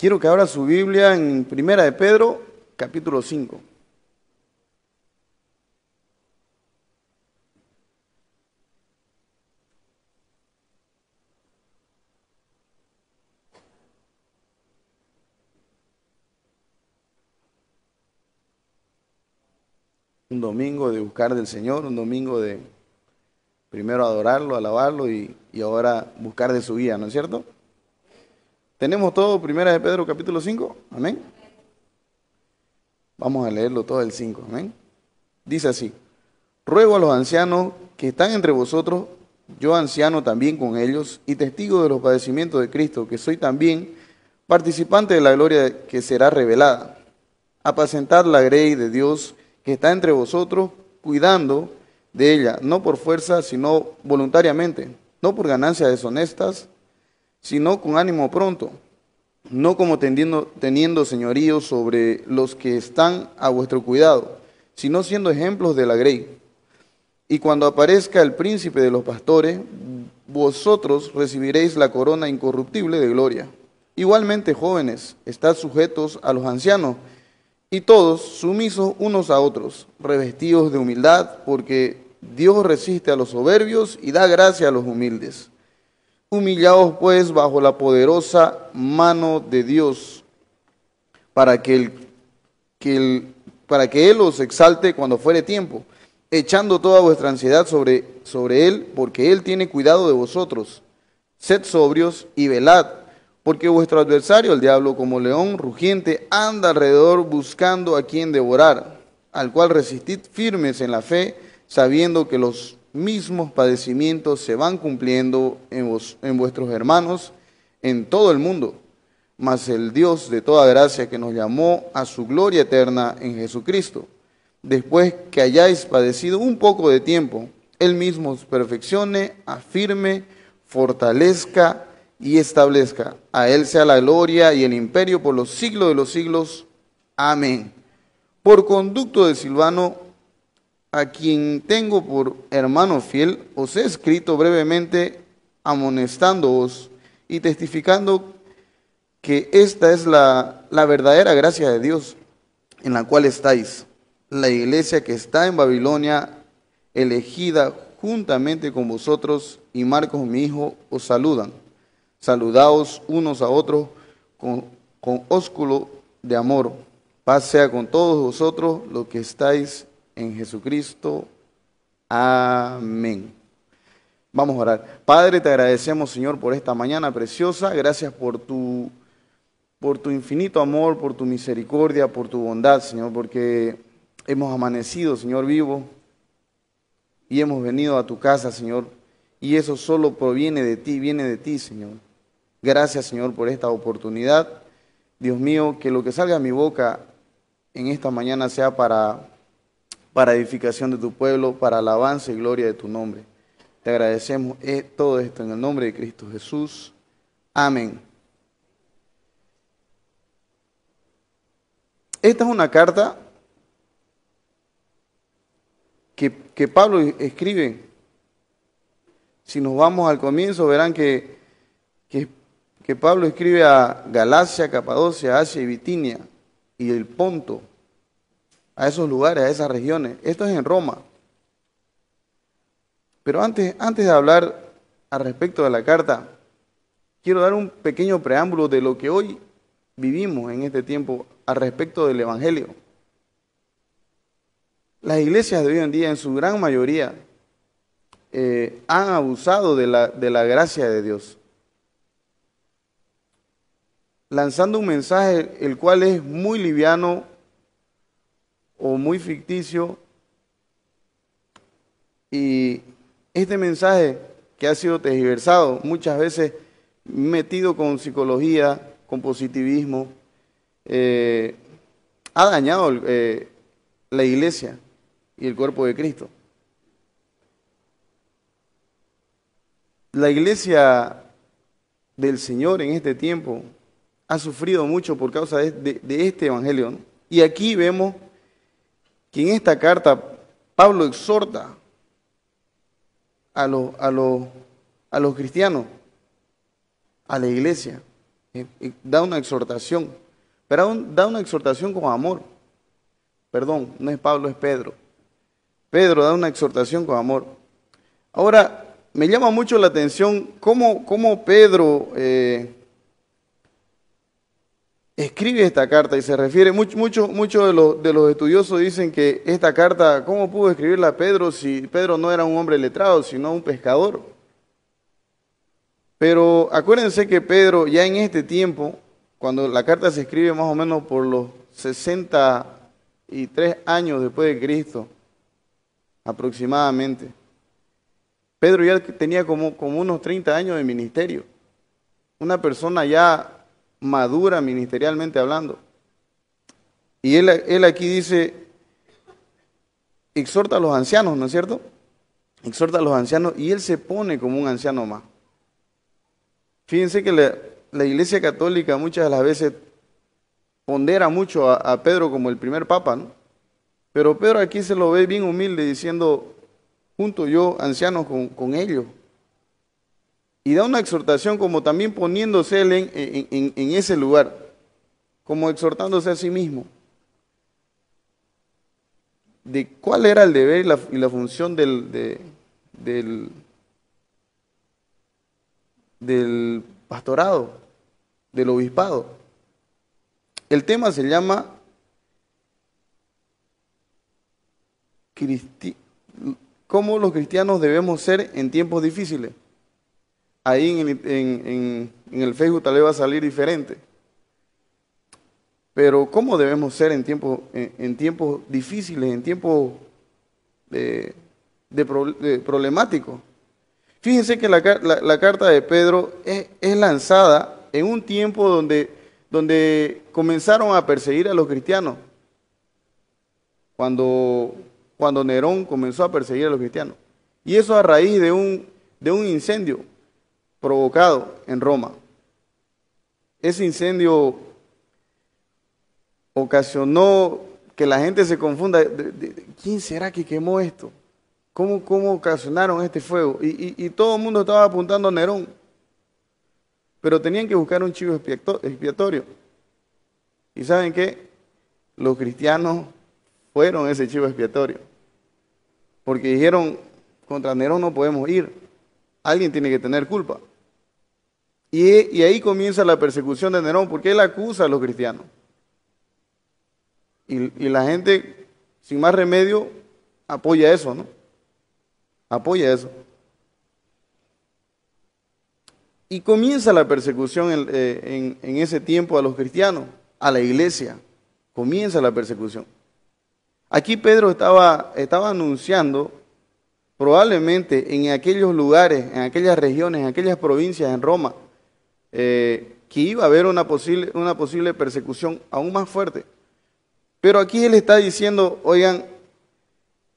Quiero que abra su Biblia en Primera de Pedro, capítulo 5. Un domingo de buscar del Señor, un domingo de primero adorarlo, alabarlo y ahora buscar de su guía, ¿no es cierto? ¿Tenemos todo Primera de Pedro, capítulo 5? Amén. Vamos a leerlo todo el 5, amén. Dice así: ruego a los ancianos que están entre vosotros, yo anciano también con ellos, y testigo de los padecimientos de Cristo, que soy también participante de la gloria que será revelada. Apacentad la grey de Dios que está entre vosotros, cuidando de ella, no por fuerza, sino voluntariamente, no por ganancias deshonestas, sino con ánimo pronto, no como teniendo señorío sobre los que están a vuestro cuidado, sino siendo ejemplos de la grey. Y cuando aparezca el príncipe de los pastores, vosotros recibiréis la corona incorruptible de gloria. Igualmente, jóvenes, estad sujetos a los ancianos, y todos sumisos unos a otros, revestidos de humildad, porque Dios resiste a los soberbios y da gracia a los humildes. Humillaos pues bajo la poderosa mano de Dios, para que Él os exalte cuando fuere tiempo, echando toda vuestra ansiedad sobre Él, porque Él tiene cuidado de vosotros. Sed sobrios y velad, porque vuestro adversario, el diablo, como león rugiente, anda alrededor buscando a quien devorar, al cual resistid firmes en la fe, sabiendo que los mismos padecimientos se van cumpliendo en vuestros hermanos en todo el mundo. Mas el Dios de toda gracia, que nos llamó a su gloria eterna en Jesucristo, después que hayáis padecido un poco de tiempo, Él mismo os perfeccione, afirme, fortalezca y establezca. A Él sea la gloria y el imperio por los siglos de los siglos. Amén. Por conducto de Silvano, a quien tengo por hermano fiel, os he escrito brevemente amonestándoos y testificando que esta es la verdadera gracia de Dios en la cual estáis. La iglesia que está en Babilonia, elegida juntamente con vosotros, y Marcos mi hijo os saludan. Saludaos unos a otros con ósculo de amor. Paz sea con todos vosotros los que estáis en Jesucristo. Amén. Vamos a orar. Padre, te agradecemos, Señor, por esta mañana preciosa. Gracias por tu infinito amor, por tu misericordia, por tu bondad, Señor, porque hemos amanecido, Señor, vivo y hemos venido a tu casa, Señor, y eso solo proviene de ti, viene de ti, Señor. Gracias, Señor, por esta oportunidad. Dios mío, que lo que salga de mi boca en esta mañana sea para edificación de tu pueblo, para alabanza y gloria de tu nombre. Te agradecemos todo esto en el nombre de Cristo Jesús. Amén. Esta es una carta que Pablo escribe. Si nos vamos al comienzo, verán que Pablo escribe a Galacia, Capadocia, Asia y Bitinia y el Ponto, a esos lugares, a esas regiones. Esto es en Roma. Pero antes de hablar al respecto de la carta, quiero dar un pequeño preámbulo de lo que hoy vivimos en este tiempo al respecto del Evangelio. Las iglesias de hoy en día, en su gran mayoría, han abusado de la gracia de Dios, lanzando un mensaje el cual es muy liviano o muy ficticio, y este mensaje que ha sido tergiversado, muchas veces metido con psicología, con positivismo, ha dañado la iglesia y el cuerpo de Cristo. La iglesia del Señor en este tiempo ha sufrido mucho por causa de este evangelio, ¿no? Y aquí vemos que en esta carta Pablo exhorta a los cristianos, a la iglesia, Da una exhortación, pero da una exhortación con amor. Perdón, no es Pablo, es Pedro. Pedro da una exhortación con amor. Ahora, me llama mucho la atención cómo Pedro escribe esta carta y se refiere, muchos de los estudiosos dicen que esta carta, ¿cómo pudo escribirla Pedro si Pedro no era un hombre letrado, sino un pescador? Pero acuérdense que Pedro ya en este tiempo, cuando la carta se escribe más o menos por los 63 años después de Cristo, aproximadamente, Pedro ya tenía como unos 30 años de ministerio, una persona ya madura ministerialmente hablando. Y él aquí dice, exhorta a los ancianos, ¿no es cierto? Exhorta a los ancianos y él se pone como un anciano más. Fíjense que la Iglesia Católica muchas de las veces pondera mucho a Pedro como el primer papa, ¿no? Pero Pedro aquí se lo ve bien humilde diciendo, junto yo, ancianos con ellos. Y da una exhortación como también poniéndose él en ese lugar, como exhortándose a sí mismo. De cuál era el deber y la función del pastorado, del obispado. El tema se llama cómo los cristianos debemos ser en tiempos difíciles. Ahí en el Facebook tal vez va a salir diferente. Pero ¿cómo debemos ser en tiempos difíciles, en tiempos problemáticos? Fíjense que la carta de Pedro es lanzada en un tiempo donde comenzaron a perseguir a los cristianos. Cuando Nerón comenzó a perseguir a los cristianos. Y eso a raíz de un incendio provocado en Roma. Ese incendio ocasionó que la gente se confunda. ¿Quién será que quemó esto? ¿Cómo ocasionaron este fuego? Y todo el mundo estaba apuntando a Nerón. Pero tenían que buscar un chivo expiatorio. ¿Y saben qué? Los cristianos fueron ese chivo expiatorio. Porque dijeron, contra Nerón no podemos ir. Alguien tiene que tener culpa. Y ahí comienza la persecución de Nerón, porque él acusa a los cristianos. Y la gente, sin más remedio, apoya eso, ¿no? Apoya eso. Y comienza la persecución en ese tiempo a los cristianos, a la iglesia. Comienza la persecución. Aquí Pedro estaba anunciando, probablemente en aquellos lugares, en aquellas regiones, en aquellas provincias, en Roma, que iba a haber una posible persecución aún más fuerte. Pero aquí él está diciendo, oigan,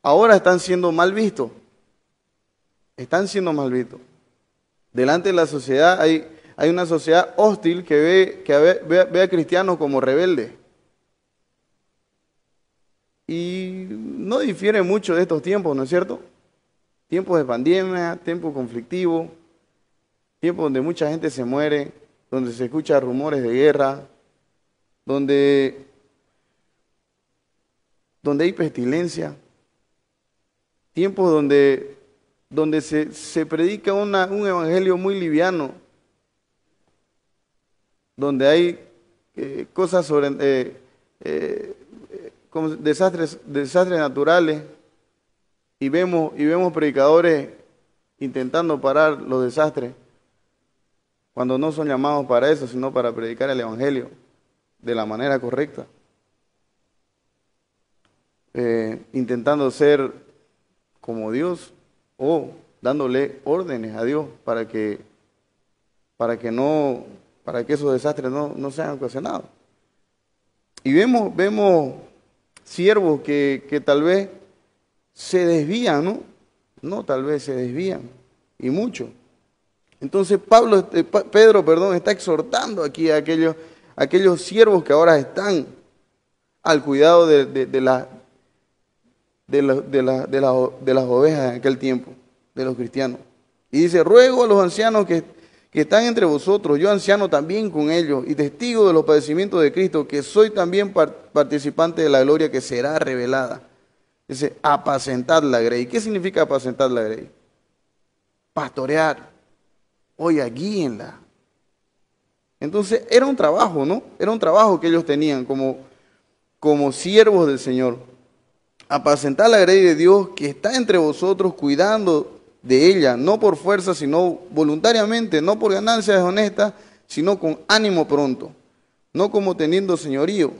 ahora están siendo mal vistos. Están siendo mal vistos. Delante de la sociedad hay una sociedad hostil que ve a cristianos como rebeldes. Y no difiere mucho de estos tiempos, ¿no es cierto? Tiempos de pandemia, tiempos conflictivos, tiempos donde mucha gente se muere, donde se escuchan rumores de guerra, donde hay pestilencia, tiempos donde se predica un evangelio muy liviano, donde hay cosas sobre como desastres naturales, y vemos predicadores intentando parar los desastres, cuando no son llamados para eso, sino para predicar el evangelio de la manera correcta. Intentando ser como Dios o dándole órdenes a Dios para que esos desastres no sean ocasionados. Y vemos siervos que tal vez se desvían, ¿no? No, tal vez se desvían, y mucho. Entonces Pedro, está exhortando aquí a aquellos siervos que ahora están al cuidado de las ovejas en aquel tiempo, de los cristianos. Y dice, ruego a los ancianos que que están entre vosotros, yo anciano también con ellos, y testigo de los padecimientos de Cristo, que soy también participante de la gloria que será revelada. Dice, apacentad la grey. ¿Qué significa apacentar la grey? Pastorear. Oiga, guíenla. Entonces, era un trabajo, ¿no? Era un trabajo que ellos tenían como siervos del Señor. Apacentar la grey de Dios que está entre vosotros, cuidando de ella, no por fuerza, sino voluntariamente, no por ganancias deshonestas, sino con ánimo pronto, no como teniendo señorío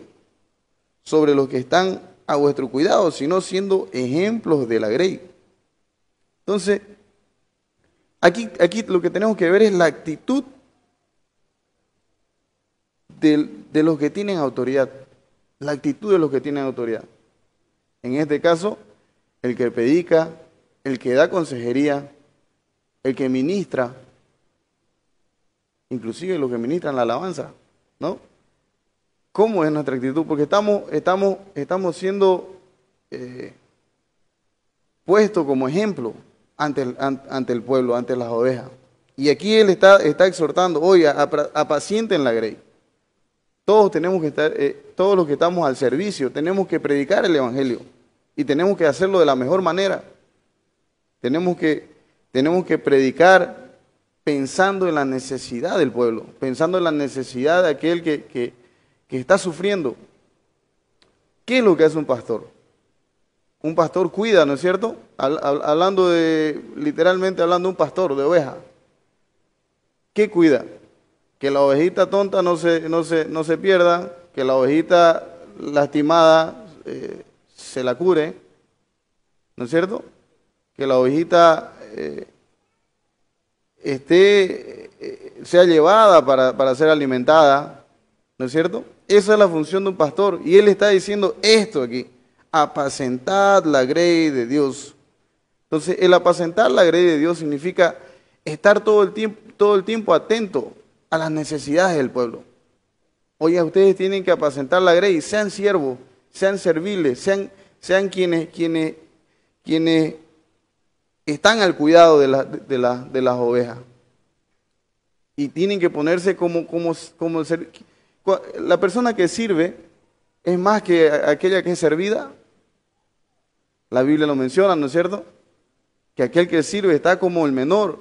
sobre los que están a vuestro cuidado, sino siendo ejemplos de la grey. Entonces, aquí lo que tenemos que ver es la actitud de los que tienen autoridad, la actitud de los que tienen autoridad. En este caso, el que predica, el que da consejería, el que ministra, inclusive los que ministran la alabanza, ¿no? ¿Cómo es nuestra actitud? Porque estamos siendo puestos como ejemplo ante el pueblo, ante las ovejas. Y aquí él está exhortando, oiga, apacienten la grey. Todos tenemos que estar, todos los que estamos al servicio, tenemos que predicar el evangelio y tenemos que hacerlo de la mejor manera. Tenemos que predicar pensando en la necesidad del pueblo, pensando en la necesidad de aquel que está sufriendo. ¿Qué es lo que hace un pastor? Un pastor cuida, ¿no es cierto? Literalmente hablando de un pastor de oveja. ¿Qué cuida? Que la ovejita tonta no se pierda, que la ovejita lastimada se la cure, ¿no es cierto? Que la ovejita sea llevada para ser alimentada, ¿no es cierto? Esa es la función de un pastor. Y él está diciendo esto aquí, apacentad la grey de Dios. Entonces, el apacentar la grey de Dios significa estar todo el tiempo atento a las necesidades del pueblo. Oye, ustedes tienen que apacentar la grey, sean siervos, sean serviles, sean quienes están al cuidado de las ovejas. Y tienen que ponerse como ser. La persona que sirve es más que aquella que es servida. La Biblia lo menciona, ¿no es cierto? Que aquel que sirve está como el menor,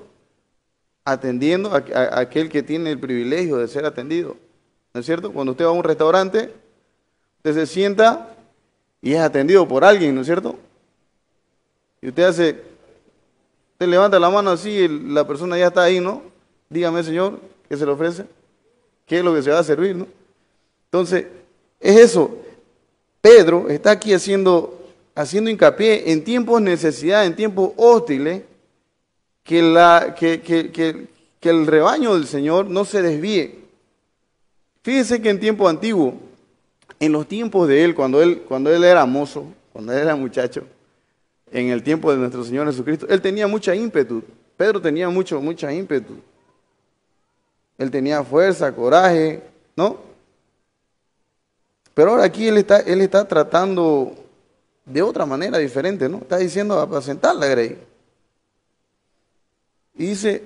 atendiendo a aquel que tiene el privilegio de ser atendido. ¿No es cierto? Cuando usted va a un restaurante, usted se sienta y es atendido por alguien, ¿no es cierto? Y usted levanta la mano así y la persona ya está ahí, ¿no? Dígame, Señor, ¿qué se le ofrece? ¿Qué es lo que se va a servir, no? Entonces, es eso. Pedro está aquí haciendo hincapié en tiempos de necesidad, en tiempos hostiles, que el rebaño del Señor no se desvíe. Fíjese que en tiempo antiguo, en los tiempos de él, cuando él era mozo, cuando él era muchacho, en el tiempo de nuestro Señor Jesucristo, él tenía mucha ímpetu. Pedro tenía mucha ímpetu. Él tenía fuerza, coraje, ¿no? Pero ahora aquí él está tratando de otra manera diferente, ¿no? Está diciendo apacentar la grey. Y dice,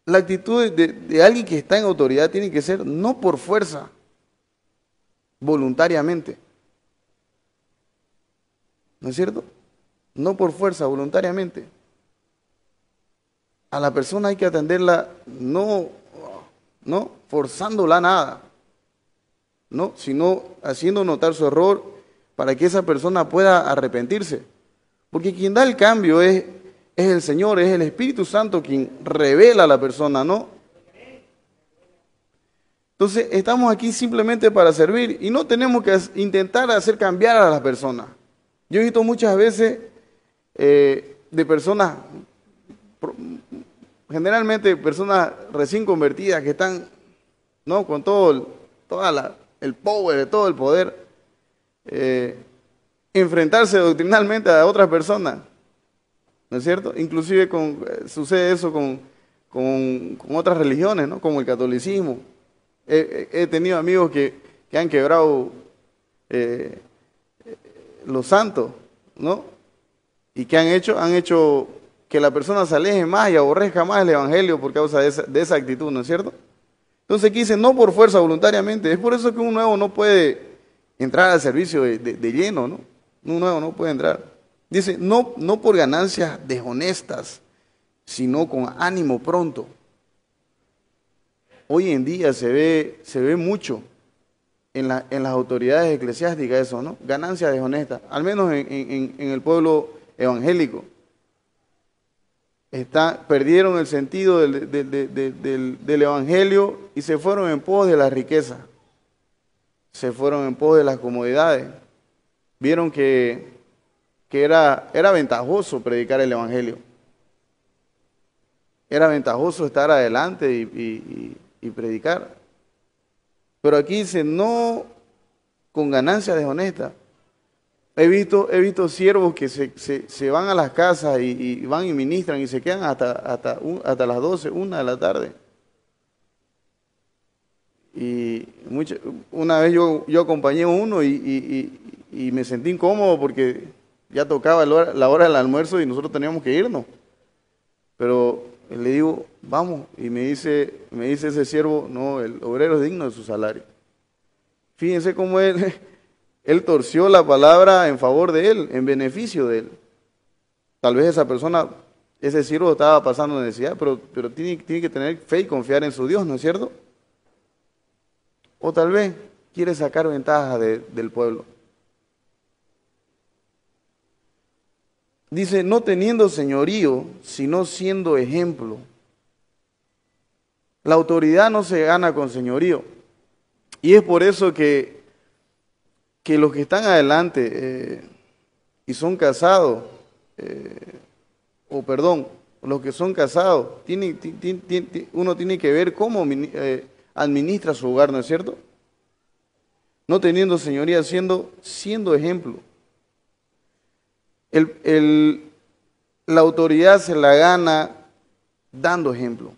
la actitud de alguien que está en autoridad tiene que ser no por fuerza, voluntariamente. ¿No es cierto? No por fuerza, voluntariamente. A la persona hay que atenderla no forzándola a nada, no, sino haciendo notar su error para que esa persona pueda arrepentirse. Porque quien da el cambio es el Señor, es el Espíritu Santo quien revela a la persona, ¿no? Entonces, estamos aquí simplemente para servir y no tenemos que intentar hacer cambiar a las personas. Yo he visto muchas veces de personas, generalmente personas recién convertidas que están, ¿no?, con todo el power, todo el poder, enfrentarse doctrinalmente a otras personas, ¿no es cierto? Inclusive sucede eso con otras religiones, ¿no?, como el catolicismo. He tenido amigos que han quebrado los santos, ¿no? Y que han hecho que la persona se aleje más y aborrezca más el evangelio por causa de esa actitud, ¿no es cierto? Entonces aquí dice, no por fuerza, voluntariamente. Es por eso que un nuevo no puede entrar al servicio de lleno, ¿no? Un nuevo no puede entrar. Dice, no por ganancias deshonestas, sino con ánimo pronto. Hoy en día se ve mucho en las autoridades eclesiásticas eso, ¿no? Ganancias deshonestas, al menos en el pueblo evangélico. Perdieron el sentido del evangelio y se fueron en pos de la riqueza, se fueron en pos de las comodidades. Vieron que era ventajoso predicar el evangelio, era ventajoso estar adelante y predicar. Pero aquí dice, no con ganancia deshonesta. He visto siervos que se van a las casas y van y ministran y se quedan hasta las 12, 1 de la tarde. Y una vez yo acompañé a uno y me sentí incómodo porque ya tocaba la hora del almuerzo y nosotros teníamos que irnos. Pero le digo, vamos, y me dice ese siervo, no, el obrero es digno de su salario. Fíjense cómo él torció la palabra en favor de él, en beneficio de él. Tal vez esa persona, ese siervo estaba pasando necesidad, pero tiene que tener fe y confiar en su Dios, ¿no es cierto? O tal vez quiere sacar ventaja del pueblo. Dice, no teniendo señorío, sino siendo ejemplo. La autoridad no se gana con señorío. Y es por eso que los que están adelante y son casados, los que son casados, uno tiene que ver cómo administra su hogar, ¿no es cierto? No teniendo señoría, siendo ejemplo. La autoridad se la gana dando ejemplo.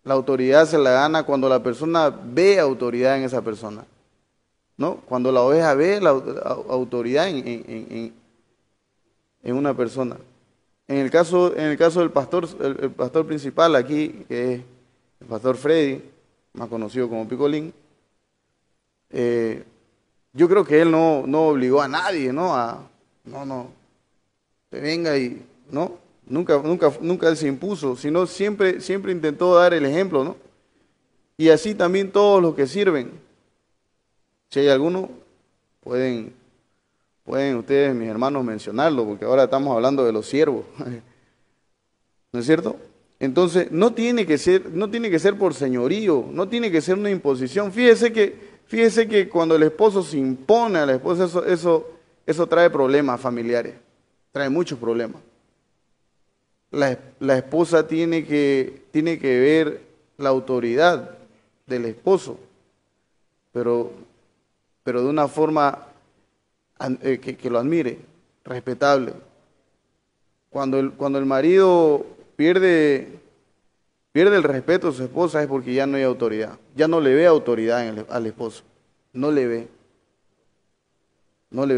La autoridad se la gana cuando la persona ve autoridad en esa persona, ¿no? Cuando la oveja ve la autoridad en una persona. En el caso del pastor, el pastor principal aquí, que es el pastor Freddy, más conocido como Picolín, yo creo que él no obligó a nadie, ¿no? No, que venga y, ¿no? Nunca él se impuso, sino siempre intentó dar el ejemplo, ¿no? Y así también todos los que sirven. Si hay alguno, pueden ustedes, mis hermanos, mencionarlo, porque ahora estamos hablando de los siervos. ¿No es cierto? Entonces, no tiene que ser por señorío, no tiene que ser una imposición. Fíjese que cuando el esposo se impone a la esposa, eso trae problemas familiares, trae muchos problemas. La esposa tiene que ver la autoridad del esposo, pero de una forma que lo admire, respetable. Cuando el marido pierde el respeto a su esposa es porque ya no hay autoridad, ya no le ve autoridad al esposo, no le ve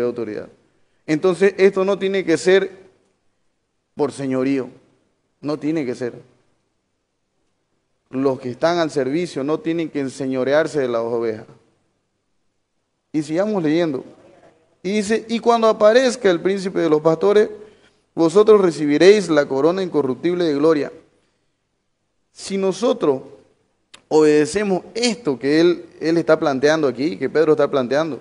autoridad. Entonces esto no tiene que ser por señorío, no tiene que ser. Los que están al servicio no tienen que enseñorearse de las ovejas. Y sigamos leyendo. Y dice, y cuando aparezca el príncipe de los pastores, vosotros recibiréis la corona incorruptible de gloria. Si nosotros obedecemos esto que él está planteando aquí, que Pedro está planteando,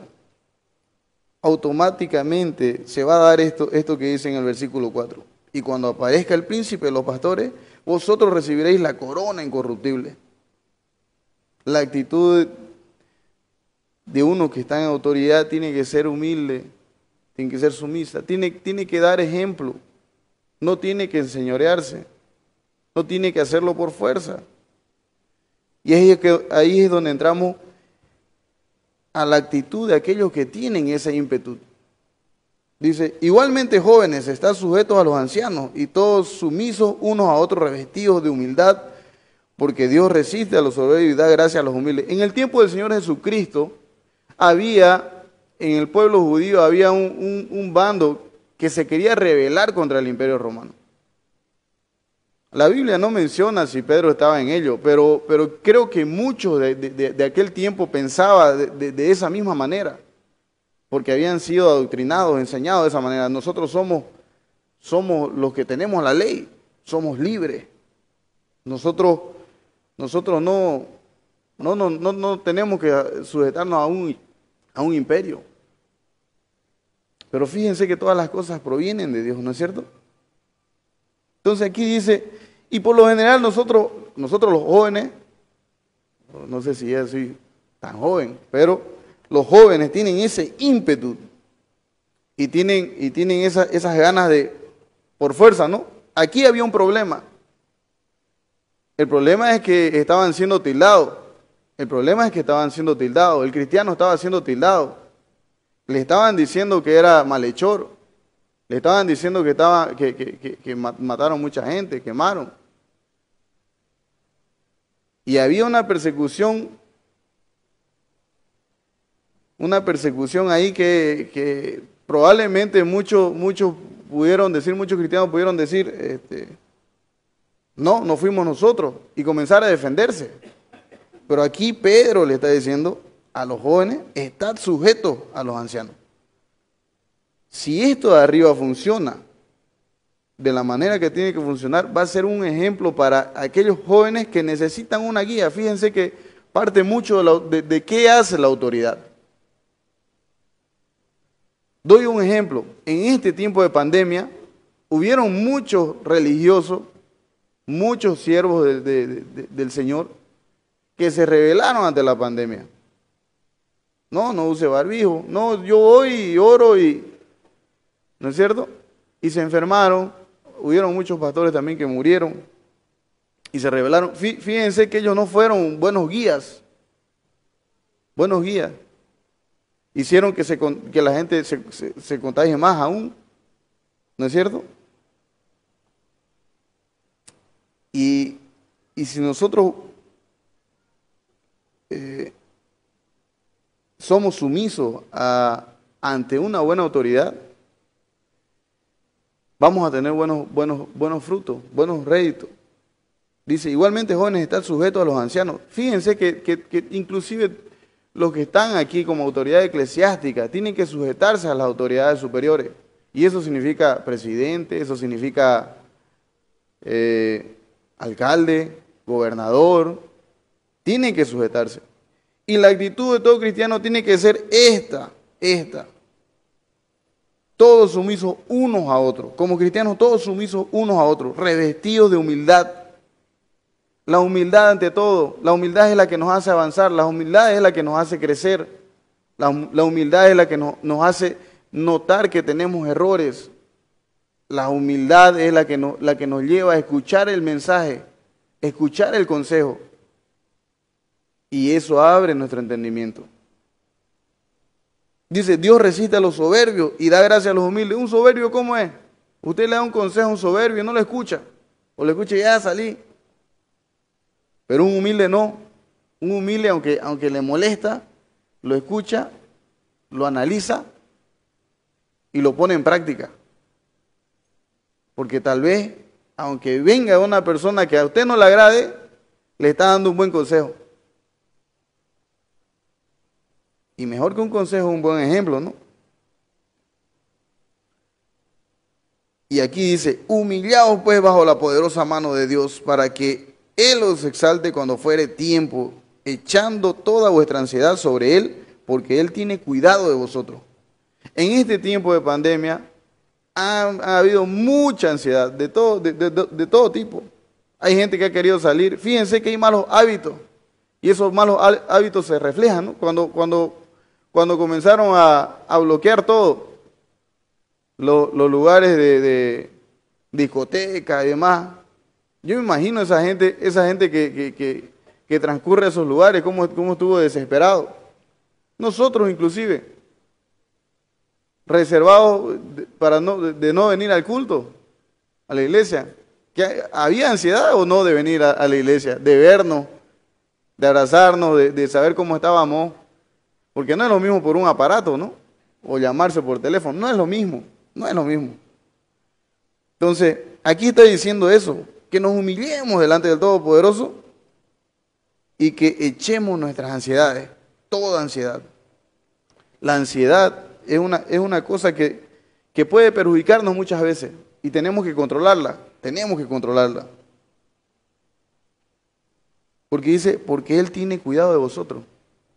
automáticamente se va a dar esto que dice en el versículo 4. Y cuando aparezca el príncipe de los pastores, vosotros recibiréis la corona incorruptible. La actitud de uno que está en autoridad tiene que ser humilde, tiene que ser sumisa, tiene que dar ejemplo, no tiene que enseñorearse, no tiene que hacerlo por fuerza. Y ahí es donde entramos a la actitud de aquellos que tienen ese ímpetu. Dice, igualmente jóvenes, están sujetos a los ancianos y todos sumisos unos a otros, revestidos de humildad, porque Dios resiste a los soberbios y da gracia a los humildes. En el tiempo del Señor Jesucristo, en el pueblo judío había un bando que se quería rebelar contra el imperio romano. La Biblia no menciona si Pedro estaba en ello, pero creo que muchos de aquel tiempo pensaba de esa misma manera, porque habían sido adoctrinados, enseñados de esa manera. Nosotros somos los que tenemos la ley, somos libres. Nosotros no tenemos que sujetarnos a un imperio. Pero fíjense que todas las cosas provienen de Dios, ¿no es cierto? Entonces aquí dice, y por lo general nosotros los jóvenes, no sé si ya soy tan joven, pero los jóvenes tienen ese ímpetu y tienen esas ganas de, por fuerza, ¿no? Aquí había un problema. El problema es que estaban siendo tildados. El cristiano estaba siendo tildado. Le estaban diciendo que era malhechor. Le estaban diciendo que mataron mucha gente, quemaron. Y había una persecución ahí que probablemente muchos cristianos pudieron decir, no fuimos nosotros, y comenzar a defenderse. Pero aquí Pedro le está diciendo a los jóvenes, estad sujetos a los ancianos. Si esto de arriba funciona de la manera que tiene que funcionar, va a ser un ejemplo para aquellos jóvenes que necesitan una guía. Fíjense que parte mucho de qué hace la autoridad. Doy un ejemplo. En este tiempo de pandemia, hubieron muchos religiosos, muchos siervos del Señor, que se rebelaron ante la pandemia. No use barbijo. No, yo voy y oro ¿no es cierto? Y se enfermaron. Hubieron muchos pastores también que murieron y se rebelaron. Fíjense que ellos no fueron buenos guías. Hicieron que la gente se contagie más aún. ¿No es cierto? Y si nosotros somos sumisos ante una buena autoridad, vamos a tener buenos frutos, buenos réditos. Dice, igualmente jóvenes, están sujetos a los ancianos. Fíjense que inclusive los que están aquí como autoridad eclesiástica tienen que sujetarse a las autoridades superiores. Y eso significa presidente, eso significa alcalde, gobernador. Tienen que sujetarse. Y la actitud de todo cristiano tiene que ser esta. Todos sumisos unos a otros. Como cristianos, todos sumisos unos a otros, revestidos de humildad. La humildad ante todo. La humildad es la que nos hace avanzar. La humildad es la que nos hace crecer. La humildad es la que nos hace notar que tenemos errores. La humildad es la que nos lleva a escuchar el mensaje, escuchar el consejo. Y eso abre nuestro entendimiento. Dice, Dios resiste a los soberbios y da gracia a los humildes. ¿Un soberbio cómo es? Usted le da un consejo a un soberbio y no lo escucha. O le escucha y ya salí. Pero un humilde no. Un humilde, aunque le molesta, lo escucha, lo analiza y lo pone en práctica. Porque tal vez, aunque venga una persona que a usted no le agrade, le está dando un buen consejo. Y mejor que un consejo, un buen ejemplo, ¿no? Y aquí dice, humillaos pues bajo la poderosa mano de Dios, para que Él os exalte cuando fuere tiempo, echando toda vuestra ansiedad sobre Él, porque Él tiene cuidado de vosotros. En este tiempo de pandemia ha habido mucha ansiedad de todo tipo. Hay gente que ha querido salir. Fíjense que hay malos hábitos, y esos malos hábitos se reflejan, ¿no? Cuando comenzaron a bloquear todo, los lugares de discoteca y demás, yo me imagino esa gente que transcurre esos lugares, cómo estuvo desesperado. Nosotros inclusive, reservados de no venir al culto, a la iglesia, que había ansiedad o no de venir a la iglesia, de vernos, de abrazarnos, de saber cómo estábamos. Porque no es lo mismo por un aparato, ¿no? O llamarse por teléfono. No es lo mismo. Entonces, aquí está diciendo eso. que nos humillemos delante del Todopoderoso y que echemos nuestras ansiedades, toda ansiedad. La ansiedad es una cosa que puede perjudicarnos muchas veces y tenemos que controlarla, Porque dice, porque Él tiene cuidado de vosotros.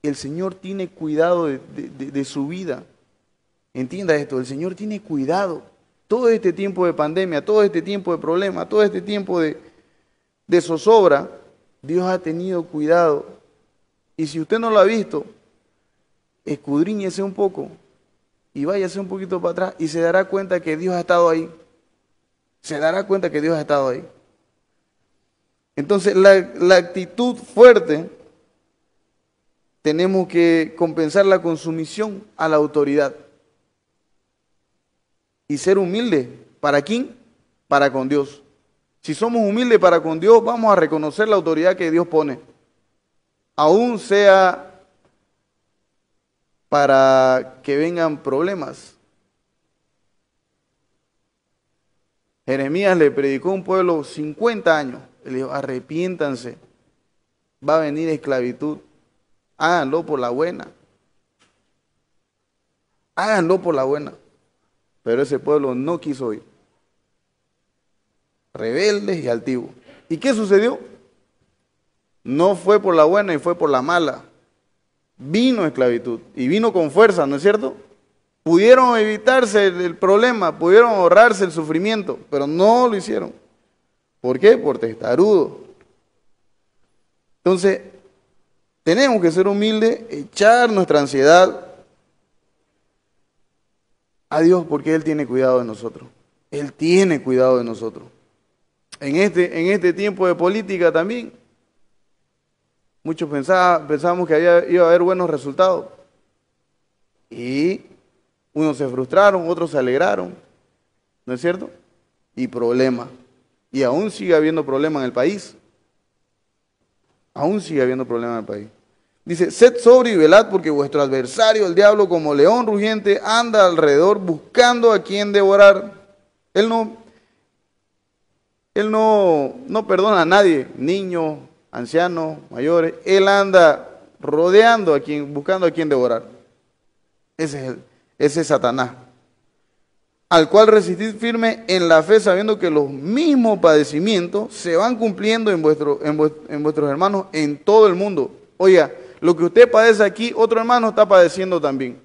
El Señor tiene cuidado de su vida. Entienda esto, el Señor tiene cuidado. Todo este tiempo de pandemia, todo este tiempo de problema, todo este tiempo de zozobra, Dios ha tenido cuidado. Y si usted no lo ha visto, escudriñese un poco y váyase un poquito para atrás y se dará cuenta que Dios ha estado ahí. Se dará cuenta que Dios ha estado ahí. Entonces, la actitud fuerte tenemos que compensarla con sumisión a la autoridad. Y ser humildes. ¿Para quién? Para con Dios. Si somos humildes para con Dios, vamos a reconocer la autoridad que Dios pone. Aún sea para que vengan problemas. Jeremías le predicó a un pueblo 50 años. Le dijo, arrepiéntanse. Va a venir esclavitud. Háganlo por la buena. Háganlo por la buena. Pero ese pueblo no quiso oír. Rebeldes y altivos. ¿Y qué sucedió? No fue por la buena y fue por la mala. Vino esclavitud y vino con fuerza, ¿no es cierto? Pudieron evitarse el problema, pudieron ahorrarse el sufrimiento, pero no lo hicieron. ¿Por qué? Por testarudo. Entonces, tenemos que ser humildes, echar nuestra ansiedad a Dios porque Él tiene cuidado de nosotros. Él tiene cuidado de nosotros. En este tiempo de política también, muchos pensábamos que iba a haber buenos resultados. Y unos se frustraron, otros se alegraron, ¿no es cierto? Y problemas. Y aún sigue habiendo problemas en el país. Aún sigue habiendo problemas en el país. Dice, sed sobrio y velad porque vuestro adversario, el diablo, como león rugiente, anda alrededor buscando a quien devorar. Él no perdona a nadie, niños, ancianos, mayores. Él anda rodeando buscando a quien devorar. Ese es Satanás. Al cual resistid firme en la fe, sabiendo que los mismos padecimientos se van cumpliendo en vuestros hermanos en todo el mundo. Oiga, lo que usted padece aquí, otro hermano está padeciendo también.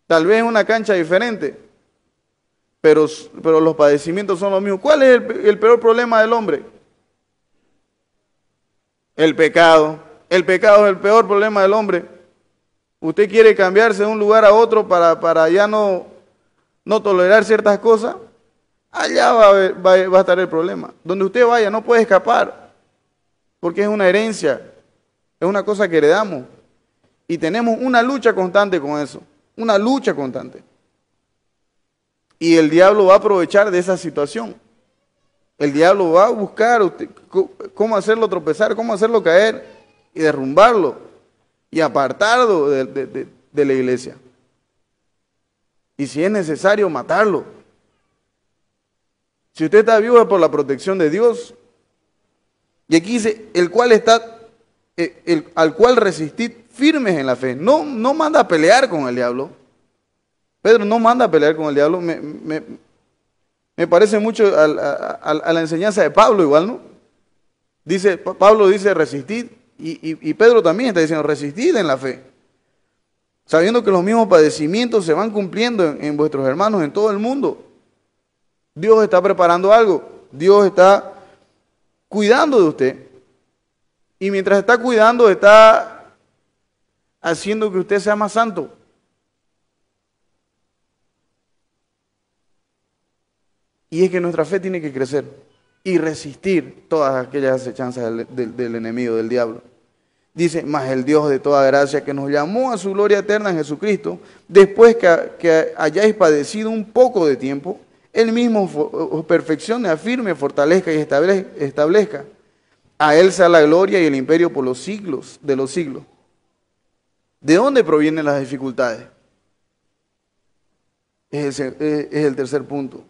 Tal vez en una cancha diferente, pero los padecimientos son los mismos. ¿Cuál es el peor problema del hombre? El pecado. El pecado es el peor problema del hombre. Usted quiere cambiarse de un lugar a otro para ya no tolerar ciertas cosas, allá va a estar el problema. Donde usted vaya no puede escapar, porque es una herencia, es una cosa que heredamos. Y tenemos una lucha constante con eso, una lucha constante. Y el diablo va a aprovechar de esa situación. El diablo va a buscar cómo hacerlo tropezar, cómo hacerlo caer y derrumbarlo y apartarlo de la iglesia. Y si es necesario, matarlo. Si usted está vivo es por la protección de Dios. Y aquí dice, al cual resistid firmes en la fe. No manda a pelear con el diablo. Pedro no manda a pelear con el diablo. Me parece mucho a la enseñanza de Pablo igual, ¿no? Pablo dice resistid y Pedro también está diciendo resistid en la fe. Sabiendo que los mismos padecimientos se van cumpliendo en vuestros hermanos en todo el mundo. Dios está preparando algo. Dios está cuidando de usted. Y mientras está cuidando, está haciendo que usted sea más santo. Y es que nuestra fe tiene que crecer y resistir todas aquellas acechanzas del enemigo, del diablo. Dice, mas el Dios de toda gracia que nos llamó a su gloria eterna en Jesucristo, después que hayáis padecido un poco de tiempo, Él mismo os perfeccione, afirme, fortalezca y establezca. A Él sea la gloria y el imperio por los siglos de los siglos. ¿De dónde provienen las dificultades? Es el tercer punto.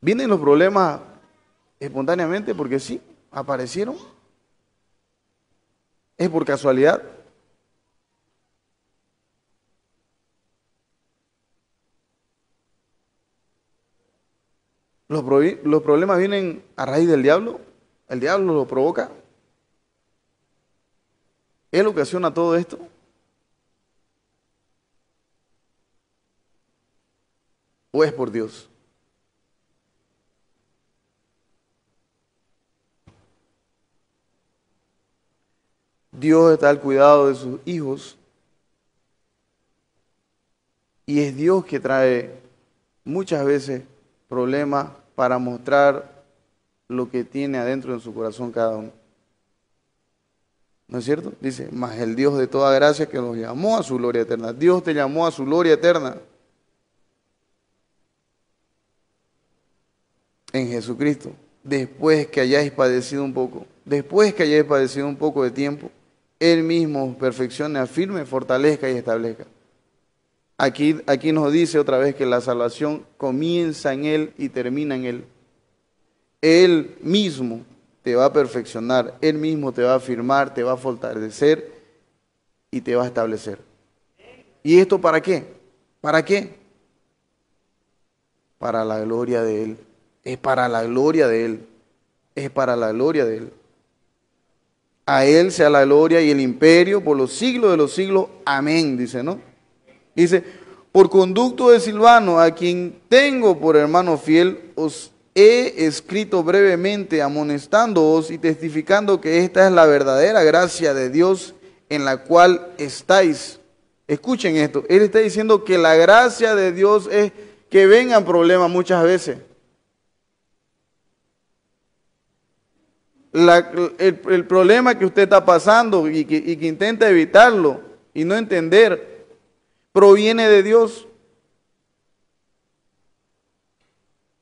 Vienen los problemas espontáneamente porque sí, aparecieron. ¿Es por casualidad? Los problemas vienen a raíz del diablo. El diablo lo provoca. Él ocasiona todo esto. ¿O es por Dios? Dios está al cuidado de sus hijos y es Dios que trae muchas veces problemas para mostrar lo que tiene adentro en su corazón cada uno. ¿No es cierto? Dice, mas el Dios de toda gracia que nos llamó a su gloria eterna. Dios te llamó a su gloria eterna en Jesucristo. Después que hayáis padecido un poco, después que hayáis padecido un poco de tiempo, Él mismo os perfeccione, afirme, fortalezca y establezca. Aquí nos dice otra vez que la salvación comienza en Él y termina en Él. Él mismo te va a perfeccionar, Él mismo te va a afirmar, te va a fortalecer y te va a establecer. ¿Y esto para qué? ¿Para qué? Para la gloria de Él. Es para la gloria de Él. Es para la gloria de Él. A Él sea la gloria y el imperio por los siglos de los siglos. Amén, dice, ¿no? Dice, por conducto de Silvano, a quien tengo por hermano fiel, os he escrito brevemente amonestándoos y testificando que esta es la verdadera gracia de Dios en la cual estáis. Escuchen esto, él está diciendo que la gracia de Dios es que vengan problemas muchas veces. El problema que usted está pasando y que intenta evitarlo y no entender, proviene de Dios.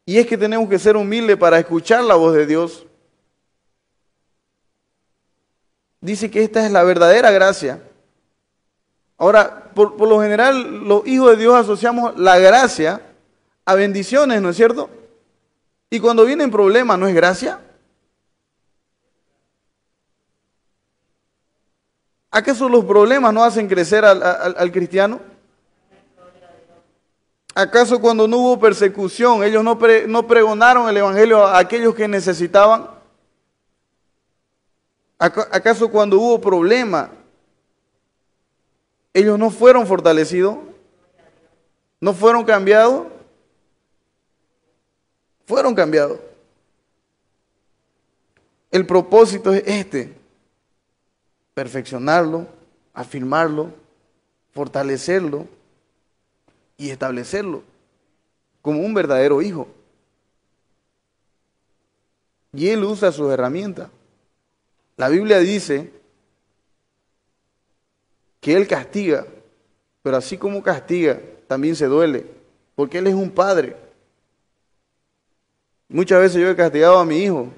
Y es que tenemos que ser humildes para escuchar la voz de Dios. Dice que esta es la verdadera gracia. Ahora, por lo general, los hijos de Dios asociamos la gracia a bendiciones, ¿no es cierto? Y cuando vienen problemas, ¿no es gracia? ¿Acaso los problemas no hacen crecer al cristiano? ¿Acaso cuando no hubo persecución, ellos no pregonaron el evangelio a aquellos que necesitaban? ¿Acaso cuando hubo problema, ellos no fueron fortalecidos? ¿No fueron cambiados? Fueron cambiados. El propósito es este: perfeccionarlo, afirmarlo, fortalecerlo y establecerlo como un verdadero hijo. Y Él usa sus herramientas. La Biblia dice que Él castiga, pero así como castiga, también se duele, porque Él es un padre. Muchas veces yo he castigado a mi hijo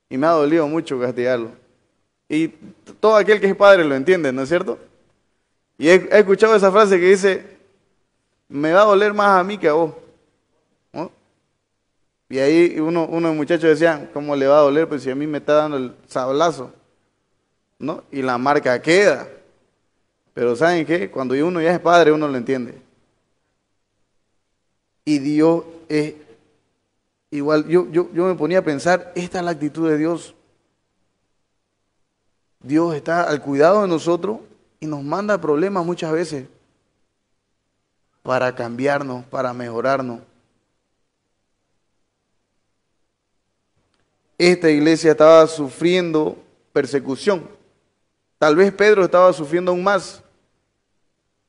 y me ha dolido mucho castigarlo. Y todo aquel que es padre lo entiende, ¿no es cierto? Y he escuchado esa frase que dice, me va a doler más a mí que a vos, ¿no? Y ahí unos muchachos decían, ¿cómo le va a doler? Pues si a mí me está dando el sablazo, ¿no? Y la marca queda. Pero ¿saben qué? Cuando uno ya es padre, uno lo entiende. Y Dios es igual. Yo me ponía a pensar, esta es la actitud de Dios. Dios está al cuidado de nosotros y nos manda problemas muchas veces para cambiarnos, para mejorarnos. Esta iglesia estaba sufriendo persecución. Tal vez Pedro estaba sufriendo aún más.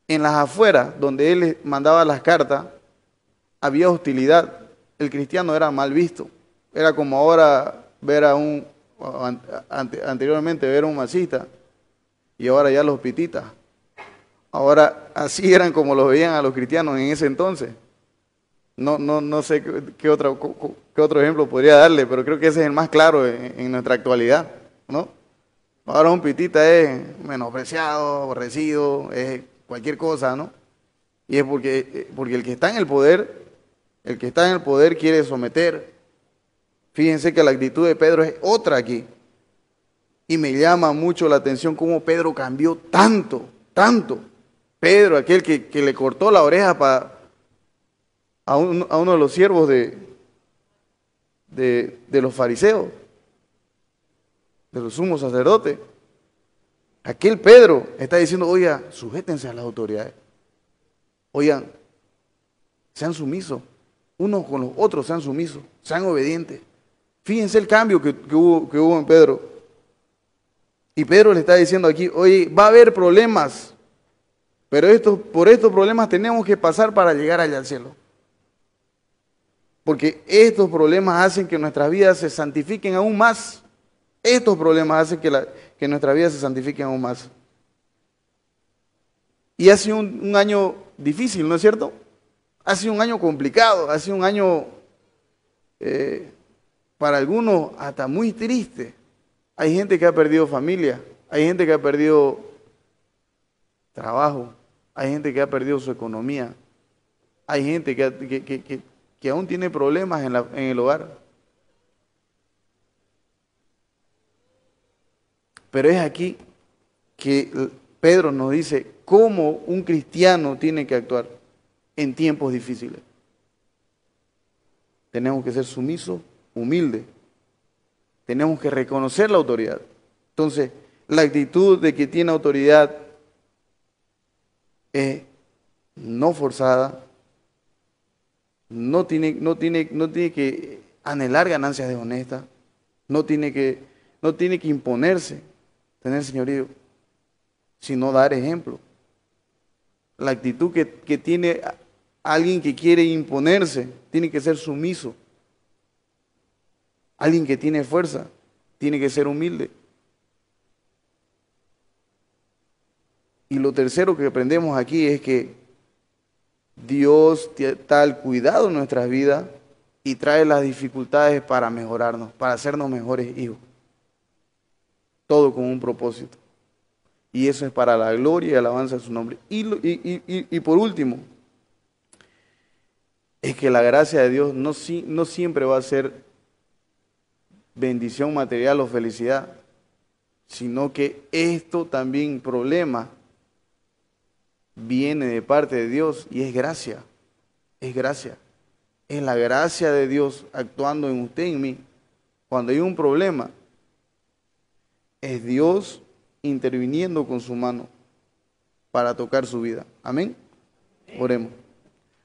En las afueras, donde él les mandaba las cartas, había hostilidad. El cristiano era mal visto. Era como ahora ver a anteriormente ver a un masista y ahora ya los pititas. Ahora así eran como los veían a los cristianos en ese entonces. No sé qué otro ejemplo podría darle, pero creo que ese es el más claro en nuestra actualidad, ¿no? Ahora un pitita es menospreciado, aborrecido, es cualquier cosa, ¿no? Y es porque el que está en el poder El que está en el poder quiere someter. Fíjense que la actitud de Pedro es otra aquí. Y me llama mucho la atención cómo Pedro cambió tanto, tanto. Pedro, aquel que le cortó la oreja a uno de los siervos de los fariseos, de los sumos sacerdotes. Aquel Pedro está diciendo, oiga, sujétense a las autoridades. Oigan, sean sumisos. Unos con los otros sean sumisos, sean obedientes. Fíjense el cambio que hubo en Pedro. Y Pedro le está diciendo aquí, oye, va a haber problemas, pero por estos problemas tenemos que pasar para llegar allá al cielo. Porque estos problemas hacen que nuestras vidas se santifiquen aún más. Estos problemas hacen que nuestras vidas se santifiquen aún más. Y ha sido un año difícil, ¿no es cierto? Ha sido un año complicado, ha sido un año para algunos hasta muy triste. Hay gente que ha perdido familia, hay gente que ha perdido trabajo, hay gente que ha perdido su economía, hay gente que aún tiene problemas en el hogar. Pero es aquí que Pedro nos dice cómo un cristiano tiene que actuar en tiempos difíciles. Tenemos que ser sumisos, humildes. Tenemos que reconocer la autoridad. Entonces, la actitud de que tiene autoridad es no forzada, no tiene que anhelar ganancias deshonestas, no tiene que imponerse, tener señorío, sino dar ejemplo. La actitud que tiene alguien que quiere imponerse tiene que ser sumiso. Alguien que tiene fuerza tiene que ser humilde. Y lo tercero que aprendemos aquí es que Dios da el cuidado en nuestras vidas y trae las dificultades para mejorarnos, para hacernos mejores hijos. Todo con un propósito. Y eso es para la gloria y alabanza de su nombre. Y por último, es que la gracia de Dios no siempre va a ser bendición material o felicidad, sino que esto también problema viene de parte de Dios y es gracia, es gracia. Es la gracia de Dios actuando en usted y en mí. Cuando hay un problema, es Dios interviniendo con su mano para tocar su vida. Amén. Oremos.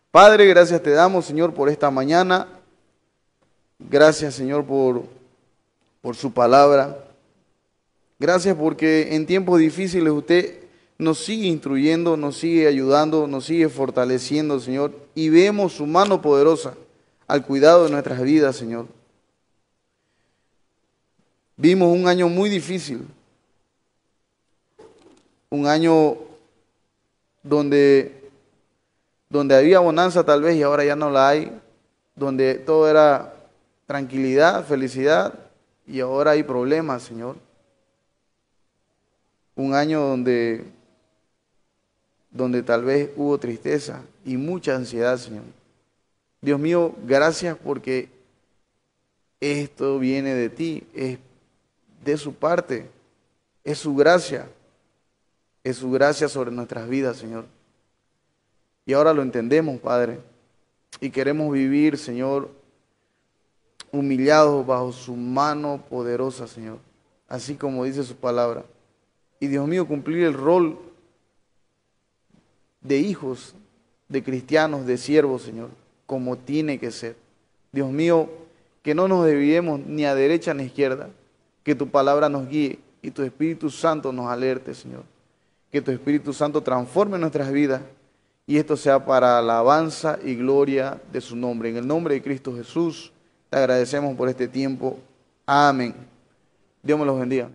Padre, gracias te damos, Señor, por esta mañana. Gracias, Señor, por su palabra. Gracias porque en tiempos difíciles usted nos sigue instruyendo, nos sigue ayudando, nos sigue fortaleciendo, Señor. Y vemos su mano poderosa al cuidado de nuestras vidas, Señor. Vimos un año muy difícil. Un año donde había bonanza tal vez y ahora ya no la hay. Donde todo era tranquilidad, felicidad. Y ahora hay problemas, Señor. Un año donde tal vez hubo tristeza y mucha ansiedad, Señor. Dios mío, gracias porque esto viene de ti, es de su parte, es su gracia sobre nuestras vidas, Señor. Y ahora lo entendemos, Padre, y queremos vivir, Señor, humillados bajo su mano poderosa, Señor, así como dice su palabra. Y Dios mío, cumplir el rol de hijos, de cristianos, de siervos, Señor, como tiene que ser. Dios mío, que no nos desviemos ni a derecha ni a izquierda, que tu palabra nos guíe y tu Espíritu Santo nos alerte, Señor. Que tu Espíritu Santo transforme nuestras vidas y esto sea para alabanza y gloria de su nombre. En el nombre de Cristo Jesús, te agradecemos por este tiempo. Amén. Dios me los bendiga.